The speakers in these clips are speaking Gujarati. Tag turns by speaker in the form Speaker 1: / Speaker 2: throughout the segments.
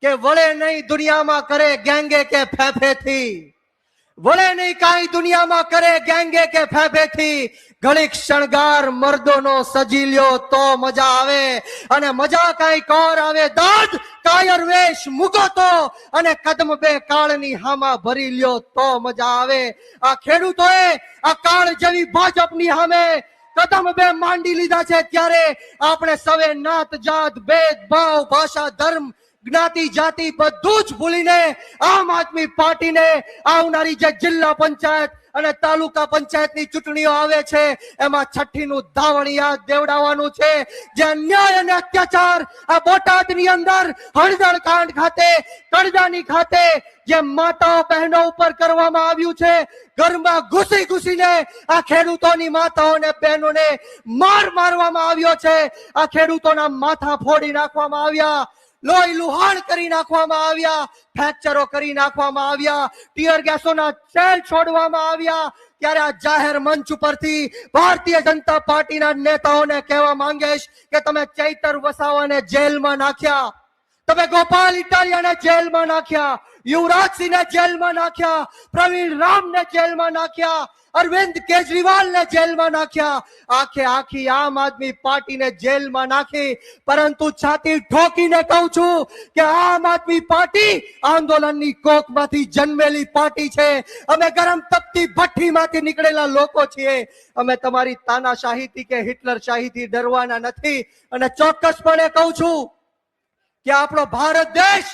Speaker 1: કે વળે નહીં દુનિયામાં કરે ગેંગે કે ફેફેથી, વળે નહીં કાંઈ દુનિયામાં કરે ગેંગે કે ફેફેથી, ઘડીક શણગાર મર્દોનો સજી લ્યો તો મજા આવે, અને મજા કાંઈ કોર આવે દાદ કાયર વેશ મૂકો તો, અને કદમ બે કાળની હામાં ભરી લ્યો તો મજા આવે। આ ખેડૂતોએ આ કાળ જેવી ભાજપની સામે કદમ બે માંડી લીધા છે, ત્યારે આપણે સવે નાત જાત ભેદભાવ ભાષા ધર્મ જ્ઞાતિ જાતિ બધું જ ભૂલીને આમ આદમી પાર્ટીને આવનારી જે જિલ્લા પંચાયત અને તાલુકા પંચાયતની ચૂંટણીઓ આવે છે એમાં છઠ્ઠીનું ધાવણ યાદ દેવડાવવાનું છે। જે અન્યાય અને અત્યાચાર આ બોટાદની અંદર હળદર કાંડ ખાતે કડદાની ખાતે જે માતાઓ બહેનો ઉપર કરવામાં આવ્યું છે, ઘરમાં ઘૂસી ઘૂસીને આ ખેડૂતોની માતાઓને બહેનોને મારવામાં આવ્યો છે, આ ખેડૂતોના માથા ફોડી નાખવામાં આવ્યા, લોહી લુહાણ કરી નાખવામાં આવ્યા, ફ્રેક્ચરો કરી નાખવામાં આવ્યા, ટીયર ગેસોના સેલ છોડવામાં આવ્યા। ત્યારે આ જાહેર મંચ ઉપરથી ભારતીય જનતા પાર્ટીના નેતાઓને કહેવા માંગીશ કે તમે ચૈતર વસાવાને જેલમાં નાખ્યા, તમે ગોપાલ ઇટાલિયાને જેલમાં નાખ્યા, યુવરાજસિંહને જેલમાં નાખ્યા, પ્રવીણ રામને જેલમાં નાખ્યા, અરવિંદ કેજરીવાલને જેલમાં નાખ્યા, આખે આખી આમ આદમી પાર્ટીને જેલમાં નાખી। પરંતુ છાતી ઠોકીને કહું છું કે આમ આદમી પાર્ટી આંદોલનની કોખમાંથી જન્મેલી પાર્ટી છે, અમે ગરમ તપતી ભઠ્ઠીમાંથી નીકળેલા લોકો છીએ, અમે તમારી તાનાશાહીથી કે હિટલર શાહીથી ડરવાના નથી। અને ચોક્કસપણે કહું છું કે આપણો ભારત દેશ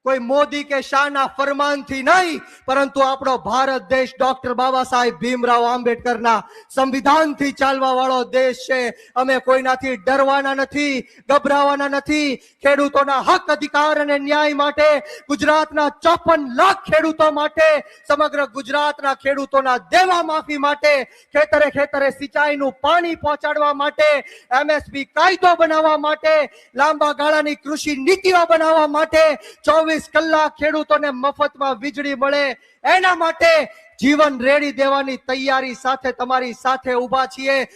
Speaker 1: કોઈ મોદી કે શાહના ફરમાનથી નહીં, પરંતુ આપણો ભારત દેશ ડોક્ટર બાબા સાહેબ ભીમરાવ આંબેડકરના સંવિધાનથી ચાલવા વાળો દેશ છે। અમે કોઈનાથી ડરવાના નથી, ગભરાવાના નથી। ખેડૂતોના હક અધિકાર અને ન્યાય માટે, ગુજરાતના 54 લાખ ખેડૂતો માટે, સમગ્ર ગુજરાતના ખેડૂતોના દેવા માફી માટે, ખેતરે ખેતરે સિંચાઈનું પાણી પહોંચાડવા માટે, MSP કાયદો બનાવવા માટે, લાંબા ગાળાની કૃષિ નીતિઓ બનાવવા માટે, 24 કલાક ખેડૂતોને મફતમાં વીજળી મળે એના માટે જીવન રેડી દેવાની તૈયારી સાથે તમારી સાથે ઉભા છીએ।